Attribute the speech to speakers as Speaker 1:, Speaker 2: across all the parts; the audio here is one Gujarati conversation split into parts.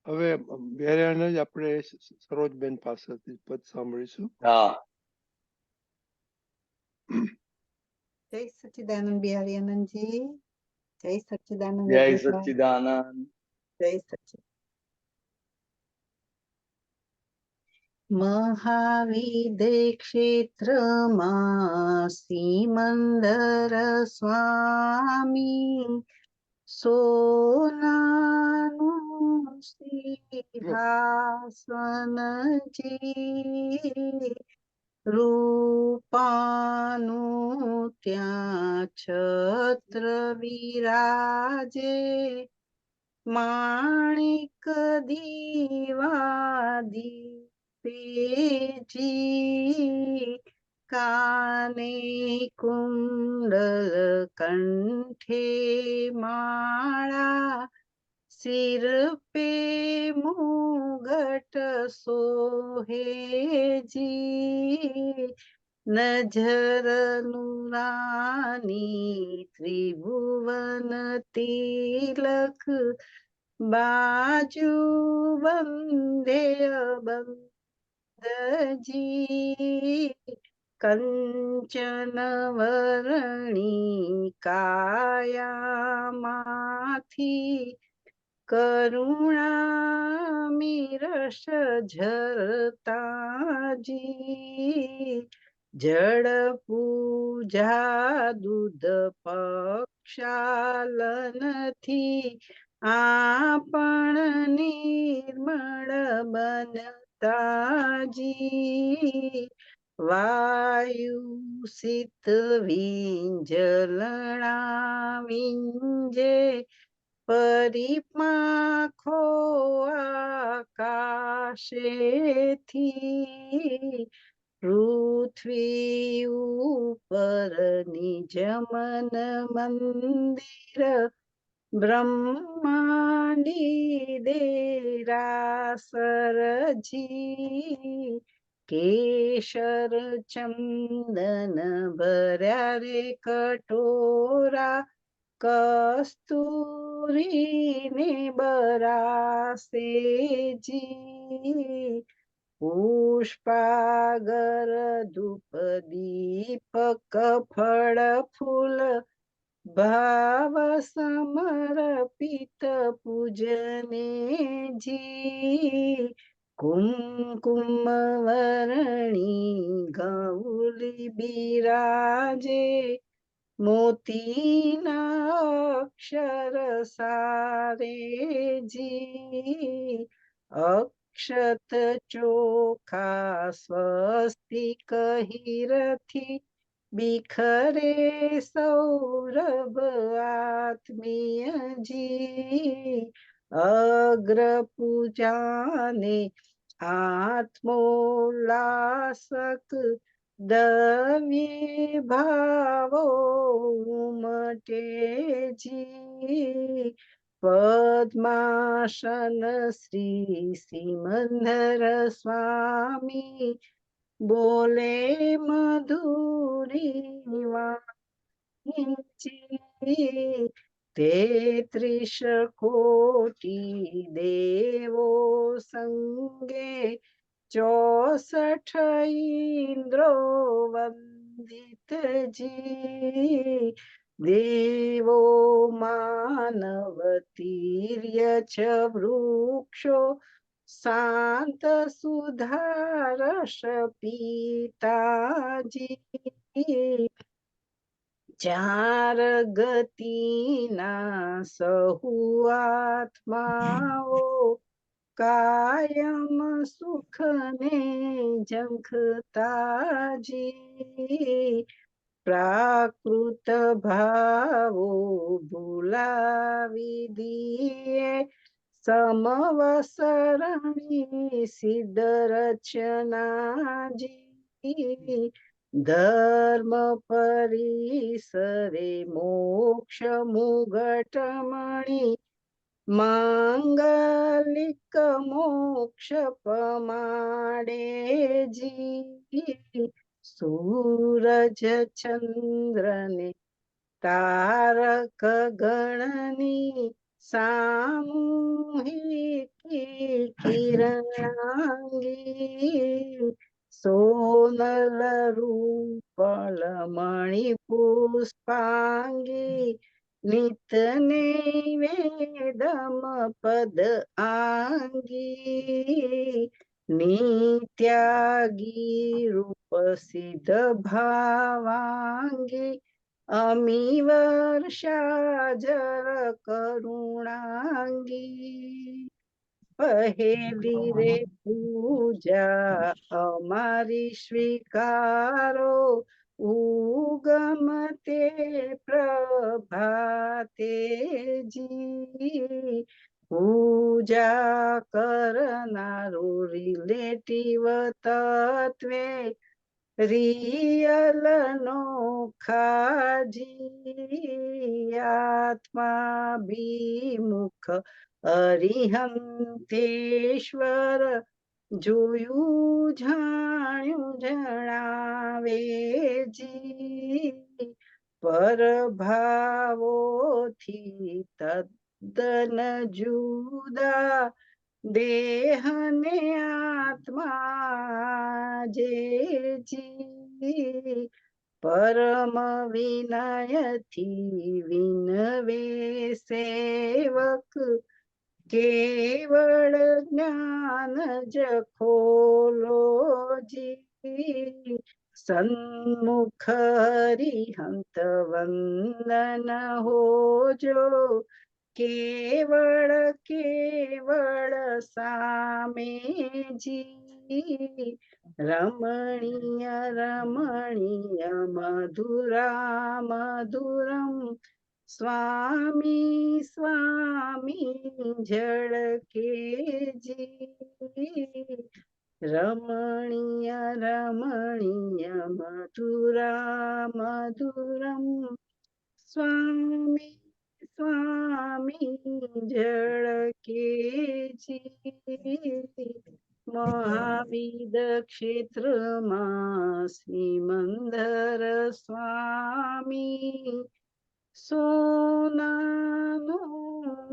Speaker 1: હવે બેરાને જ આપણે સરોજબેન પાસેથી પદ સાંભળીશું.
Speaker 2: હા.
Speaker 3: જય સચ્ચિદાનંદ બિહારી આનંદજી. જય સચ્ચિદાનંદ
Speaker 2: જય
Speaker 3: અજયભાઈ.
Speaker 2: સચ્ચિદાનંદ.
Speaker 3: જય સચ્ચિદાનંદ. મહાવિદ્ય ક્ષેત્રમાં સિમંદર સ્વામી સોનાનું સિંહાસન જી રૂપાનું ત્યાં છત્ર વિરાજે માણિક દીવાદી પેજી કાને કુંડલ કંઠે માળા સિર પે મુગટ સોહેજી નજર નુરાની ત્રિભુવન તિલક બાજુ બંધે બંદજી કંચન વર્ણી કાયામાંથી કરુણા મીરસ ઝરતાજી જળ પૂજા દૂધ પક્ષાલનથી આપણ નિર્મળ બનતાજી વાયુ સિત વિંજલણા વિંજે પરિપાખો આકાશેથી પૃથ્વી ઉપર નિજમન મંદિર બ્રહ્માંડી દેરાસરજી કેશર ચંદન ભર્યા રે કટોરા કસ્તુરીને બરાસેજી પુષ્પાગર ધૂપ દીપક ફળ ફૂલ ભાવ સમર્પિત પૂજને જી કુમકુમ વર્ણી ગૌલી બિરાજે મોતીના અક્ષર સારેજી અક્ષત ચોખા સ્વસ્તિક હીરથી બિખરે સૌરભ આત્મીયજી અગ્ર પૂજાને આત્મોલ્લાસક દવ્યે ભાવો ઉમટેજી પદ્માસન શ્રી સિમંદર સ્વામી બોલે મધુરી વાણી 33 કોટી દેવો સંગે 64 ઇન્દ્રો વંદિતજી દેવો માનવ તિર્ય છ વૃક્ષો શાંત સુધારસ પિતાજી ચાર ગતિના સહુ આત્માઓ કાયમ સુખને ઝંખતાજી પ્રાકૃત ભાવો ભૂલાવી દીએ સમવસરણી સિદ્ધ રચનાજી ધર્મ પરિસરે મોક્ષ મુગટ મણી માંગલિક મોક્ષ પમાડેજી સૂરજ ચંદ્રને તારક ગણની સામૂહિકી કિરણાંગી સોનલ રૂપલ મણિ પુષ્પાંગી નિત નૈવેદમ પદ આંગી નિત્યાગી રૂપ સિદ્ધ ભાવાંગી અમી વર્ષા જર કરુણાંગી પહેલી રે પૂજા અમારી સ્વીકારો ઉગમ તે પ્રભાતે જી પૂજા કરનારો રિલેટિવ તત્વે રિયલ નો ખાજી આત્મા ભીમુખ અરિહંતેશ્વર જોયું જાણ્યું જણાવે જી પરભાવોથી તદ્દન જુદા દેહ ને આત્મા જે જી પરમ વિનયથી વિનવે સેવક કેવળ જ્ઞાન જ ખોલો જી સન્મુખ હરિહંત વંદન હોજો કેવળ કેવળ સામે જી રમણીય રમણીય મધુરા મધુરમ સ્વામી સ્વામી ઝળકે જી રમણીય રમણીય મધુરા મધુરમ સ્વામી સ્વામી ઝળકે જી મહાવિદ ક્ષેત્રમાં સિમંદર સ્વામી સોનાનું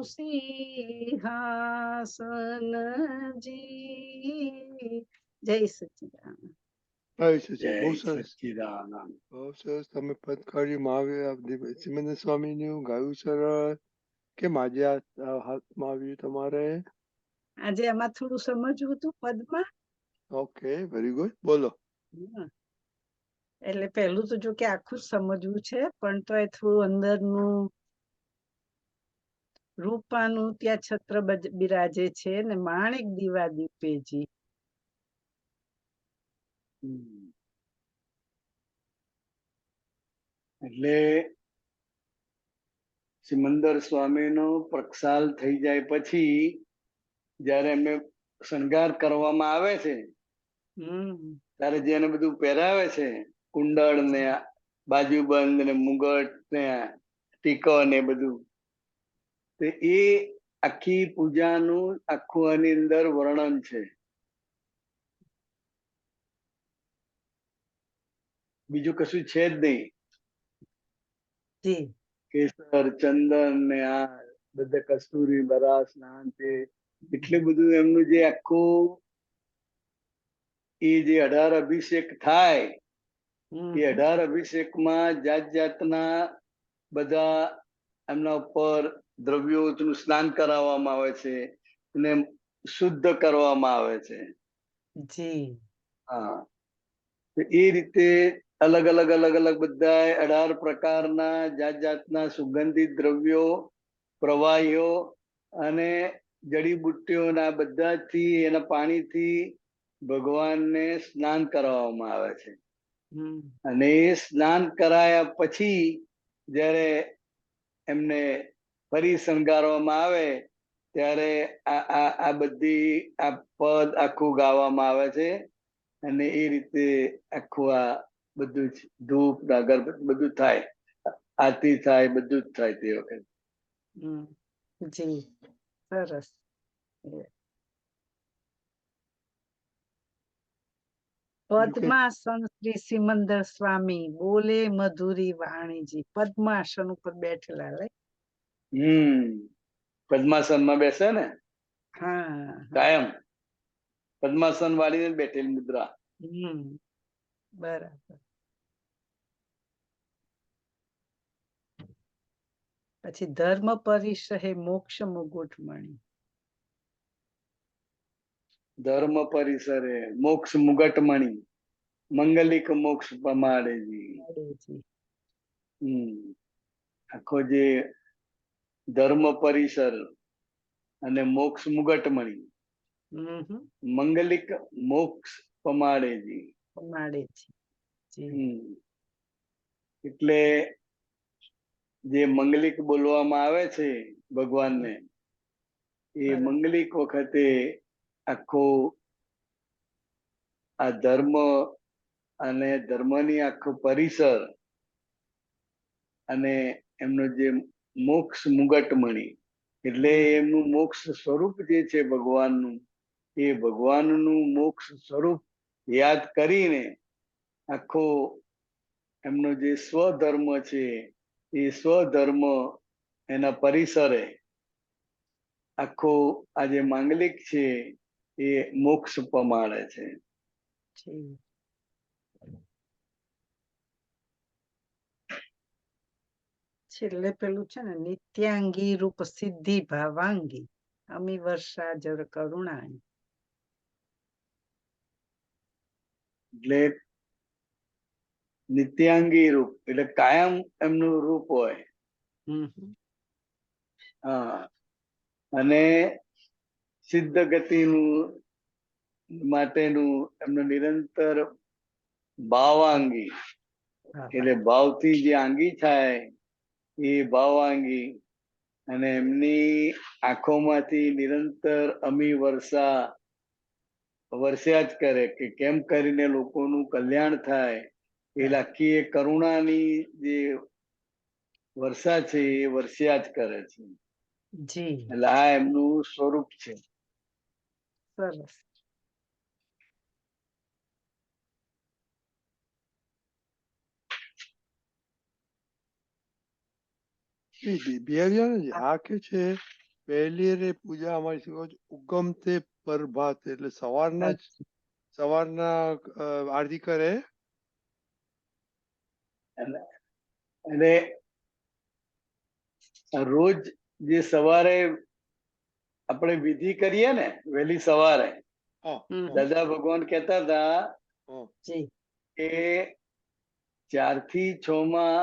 Speaker 3: સિંહાસન જી જય સચિદાનંદ
Speaker 1: જય સચિદાનંદ. બહુ
Speaker 2: જય
Speaker 1: સરસ,
Speaker 2: સચ્ચિદાનંદ.
Speaker 1: બહુ સરસ. તમે પદ કાઢ્યું મહાવીર સિમંદર સ્વામીનું ગાયું સરસ. કેમ આજે આ હાથમાં આવ્યું તમારે?
Speaker 3: આજે આમાં થોડું સમજવું હતું પદમાં
Speaker 1: ઓકે, વેરી ગુડ. બોલો.
Speaker 3: હમ. એટલે પહેલું તો જો કે આખું જ સમજવું છે પણ તો એ થોડું અંદરનું રૂપાનું ત્યાં છત્ર બિરાજે છે ને માણેક દીવા દીપેજી
Speaker 2: એટલે સિમંદર સ્વામીનો પ્રક્ષાલ થઈ જાય પછી જ્યારે એમને શણગાર કરવામાં આવે છે ત્યારે જેને બધું પહેરાવે છે કુંડળ ને બાજુબંધ ને મુગટ ને ટીકો ને બધું તો એ આખી પૂજાનું આખું આની અંદર વર્ણન છે. બીજું કશું છે જ નહીં. કેસર ચંદન ને આ બધા કસ્તુરી બરા સ્નાન છે એટલું બધું એમનું જે આખું એ જે 18 અભિષેક થાય એ 18 અભિષેકમાં જાત જાતના બધા એમના ઉપર દ્રવ્યોનું સ્નાન કરાવવામાં આવે છે અને શુદ્ધ કરવામાં આવે છે. હા, તો એ રીતે અલગ અલગ બધા 18 પ્રકારના જાત જાતના સુગંધિત દ્રવ્યો પ્રવાહીઓ અને જડીબુટ્ટીઓના બધાથી એના પાણીથી ભગવાનને સ્નાન કરાવવામાં આવે છે. અને એ સ્નાન કરાયા પછી જ્યારે એમને ફરી શણગારવામાં આવે ત્યારે આ બધી આ પદ આખું ગાવામાં આવે છે અને એ રીતે આખું આ બધું જ ધૂપ અગરબત્તી બધું થાય, આરતી થાય, બધું જ થાય તે વખતે.
Speaker 3: જી સરસ. પદ્માસન શ્રી સિમંદર સ્વામી બોલે મધુરી વાણીજી પદ્માસન ઉપર બેઠેલા લે.
Speaker 2: પદ્માસનમાં બેસે ને
Speaker 3: હા
Speaker 2: કાયમ, પદ્માસન વાળીને બેઠેલી મુદ્રા.
Speaker 3: બરાબર. પછી ધર્મ પરિસહે મોક્ષ મુગુટમણી.
Speaker 2: ધર્મ પરિસરે મોક્ષ મુગટમણી, મંગલિક મોક્ષ પમાડેજી. આખો જે ધર્મ પરિસર અને મોક્ષ મુગટમણી, મંગલિક મોક્ષ પમાડેજી. એટલે જે મંગલિક બોલવામાં આવે છે ભગવાનને, એ મંગલિક વખતે આખો આ ધર્મ અને ધર્મની આખો પરિસર અને એમનો જે મોક્ષ મુગટમણી એટલે એમનું મોક્ષ સ્વરૂપ જે છે ભગવાનનું, એ ભગવાનનું મોક્ષ સ્વરૂપ યાદ કરીને આખો એમનો જે સ્વધર્મ છે એ સ્વધર્મ એના પરિસરે આખો આ જે માંગલિક છે એ મોક્ષ પમાડે છે.
Speaker 3: છેલ્લે પેલું છે ને, નિત્યાંગી રૂપ સિદ્ધિ ભાવાંગી અમી વર્ષા જળ કરુણાની.
Speaker 2: એટલે નિત્યાંગી રૂપ એટલે કાયમ એમનું રૂપ હોય. હા, અને સિદ્ધ ગતિનું માટેનું એમનું નિરંતર ભાવાંગી એટલે ભાવથી જે આંગી થાય એ ભાવાંગી, અને એમની આંખોમાંથી નિરંતર અમી વર્ષા જ કરે કે કેમ કરીને લોકોનું કલ્યાણ થાય. એ આખી એ કરુણાની જે વર્ષા છે એ વર્ષા જ કરે છે. એટલે આ એમનું સ્વરૂપ છે.
Speaker 3: સરસ.
Speaker 1: બિહારી આ કે છે પહેલી રે પૂજા અમારી શું ઉગમ તે પ્રભાત એટલે સવારના આરતી કરે.
Speaker 2: અને રોજ જે સવારે આપણે વિધિ કરીએ ને વહેલી સવારે, દાદા ભગવાન કહેતા હતા કે 4 થી 6 માં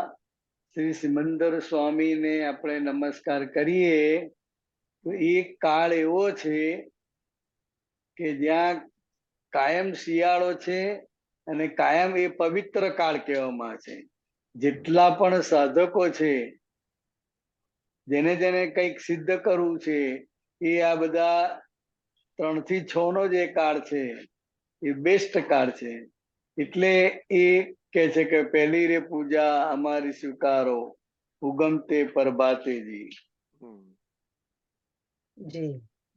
Speaker 2: શ્રી સિમંદર સ્વામીને આપણે નમસ્કાર કરીએ તો એક કાળ એવો છે કે જ્યાં કાયમ શિયાળો છે અને કાયમ એ પવિત્ર કાળ કહેવામાં છે. જેટલા પણ સાધકો છે, જેને કંઈક સિદ્ધ કરવું છે, એ આ બધા 3 થી 6 નો જે કાળ છે એ બેસ્ટ કાળ છે. એટલે એ કે છે કે પહેલી રે પૂજા અમારી સ્વીકારો ઉગમતે પ્રભાતેજી.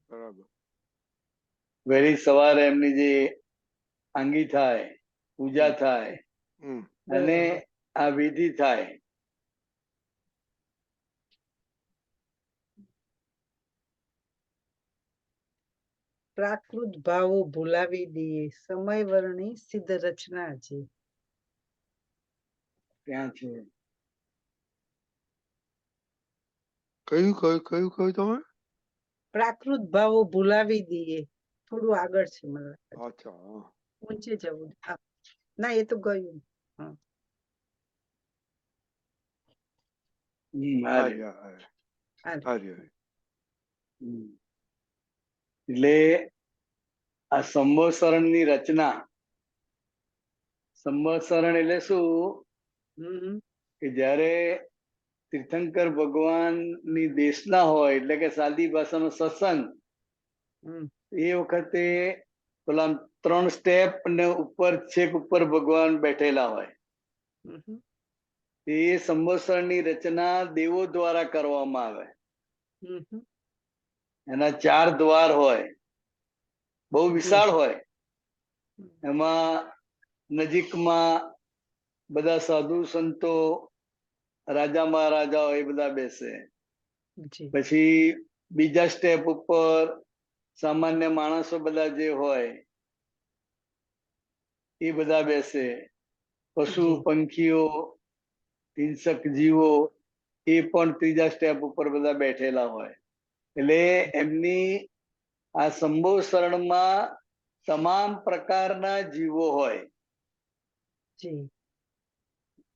Speaker 1: બરાબર.
Speaker 2: વહેલી સવારે એમની જે આંગી થાય, પૂજા થાય અને આ વિધિ થાય.
Speaker 3: પ્રાકૃત ભાવો ભૂલાવી દઈએ સમય વર્ણી સિદ્ધ રચના છે.
Speaker 2: ત્યાં છે
Speaker 1: કયું તમે?
Speaker 3: પ્રાકૃત ભાવો ભૂલાવી દઈએ. થોડું આગળ છે મને.
Speaker 1: અચ્છા,
Speaker 3: ઊંચે જવું. ના, એ તો ગયું.
Speaker 2: એટલે આ સંવત્સરણની રચના, સંવત્સરણ એટલે શું કે જ્યારે તીર્થંકર ભગવાનની દેશના હોય એટલે કે સાદી ભાષાનો સત્સંગ, એ વખતે પેલા 3 સ્ટેપ ને ઉપર છેક ઉપર ભગવાન બેઠેલા હોય. એ સંવત્સરની રચના દેવો દ્વારા કરવામાં આવે. એના 4 દ્વાર હોય, બહુ વિશાળ હોય. એમાં નજીકમાં બધા સાધુ સંતો, રાજા મહારાજાઓ એ બધા બેસે. પછી બીજા સ્ટેપ ઉપર સામાન્ય માણસો બધા જે હોય એ બધા બેસે, પશુ
Speaker 3: જી.
Speaker 2: પંખીઓ હિંસક જીવો એ પણ ત્રીજા સ્ટેપ ઉપર બધા બેઠેલા હોય. એટલે એમની આ સંભોસરણમાં તમામ પ્રકારના જીવો હોય
Speaker 3: જી.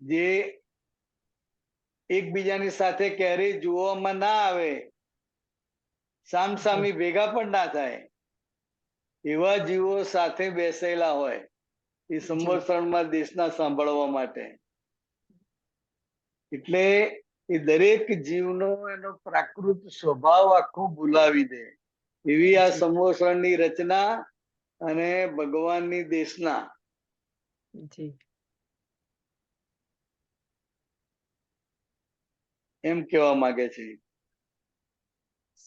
Speaker 2: જે એકબીજાની સાથે ક્યારેય જોવામાં ના આવે, સામસામી ભેગા પણ ના થાય એવા જીવો સાથે બેસેલા હોય એ સંવત્સરણમાં દેશના સાંભળવા માટે. એટલે એ દરેક જીવનો એનો પ્રાકૃત સ્વભાવ આખો ભૂલાવી દે એવી આ સંવત્સરણની રચના અને ભગવાનની દેશના.
Speaker 3: જી.
Speaker 2: એમ કહેવા માંગે છે.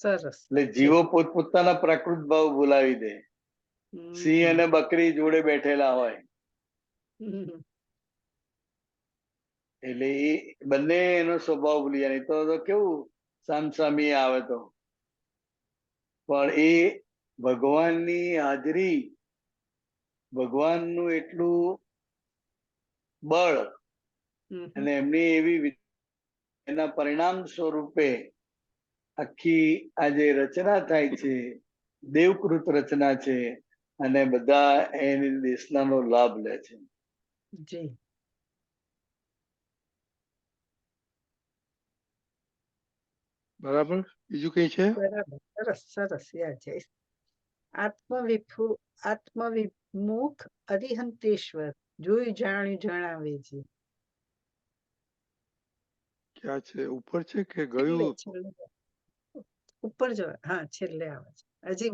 Speaker 3: સરસ.
Speaker 2: એટલે જીવો પોતપોતાના પ્રાકૃત ભાવ ભૂલાવી દે. સિંહ અને બકરી જોડે બેઠેલા હોય એટલે એ બંને એનો સ્વભાવ ભૂલી જાય. તો કેવું સામસામી આવે તો, પણ એ ભગવાનની હાજરી, ભગવાનનું એટલું બળ અને એમની એવી એના પરિણામ સ્વરૂપે આખી આ જે રચના થાય છે, દેવકૃત રચના છે, અને બધા એની દેશનાનો લાભ લે છે.
Speaker 3: જી.
Speaker 1: બરાબર. બીજું કઈ છે?
Speaker 3: બરાબર. સરસ સરસ. યાદ છે. આત્મવિમુખ અરિહંતેશ્વર જોઈ જાણ્યું જણાવે છે.
Speaker 1: ક્યાં છે? ઉપર છે કે
Speaker 3: છેલ્લે
Speaker 1: ગયું?
Speaker 3: છેલ્લે ઉપર જો. હા, છેલ્લે આવે છે. હજી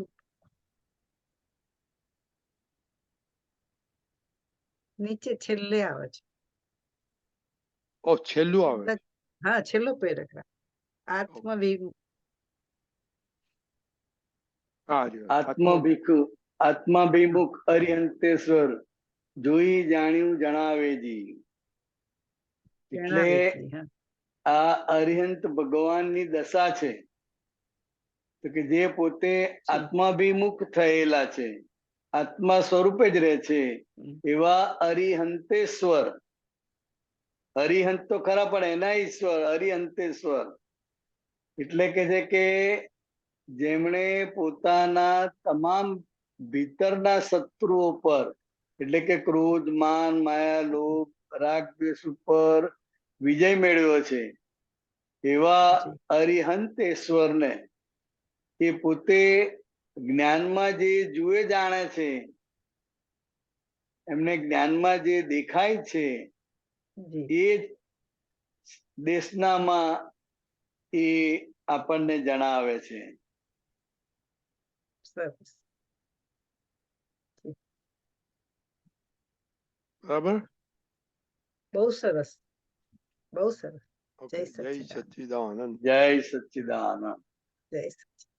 Speaker 3: નીચે છેલ્લે આવે છે.
Speaker 1: ઓ, છેલ્લું આવે છે.
Speaker 3: હા, છેલ્લો પેરેગ્રાફ. આત્મવિમુખ.
Speaker 1: હા,
Speaker 2: આત્માભિમુખ અરિહંતેશ્વર જોઈ જાણ્યું જણાવેજી. એટલે
Speaker 3: જણાવે છે. હા.
Speaker 2: આ અરિહંત ભગવાનની દશા છે, તો કે જે પોતે આત્માભિમુખ થયેલા છે, આત્મા સ્વરૂપે જ રહે છે એવા અરિહંતેશ્વર. હરિહંત તો ખરા પણ એના ઈશ્વર હરિહંતેશ્વર એટલે કે છે કે જેમણે પોતાના તમામ ભીતરના શત્રુઓ પર, એટલે કે ક્રોધ, માન, માયા, લોભ, રાગ, દ્વેષ ઉપર વિજય મેળવ્યો છે એવા અરિહંતેશ્વરને એ પોતે જ્ઞાનમાં જે જુએ જાણે છે, એમને જ્ઞાનમાં જે દેખાય છે એ જ દેશનામાં એ આપણને જણાવે છે.
Speaker 3: સરસ.
Speaker 1: બરાબર.
Speaker 3: બહુ સરસ. બહુ સરસ.
Speaker 1: જય સચ્ચિદાનંદ.
Speaker 2: જય સચ્ચિદાનંદ.
Speaker 3: જય સચ્ચિદાનંદ.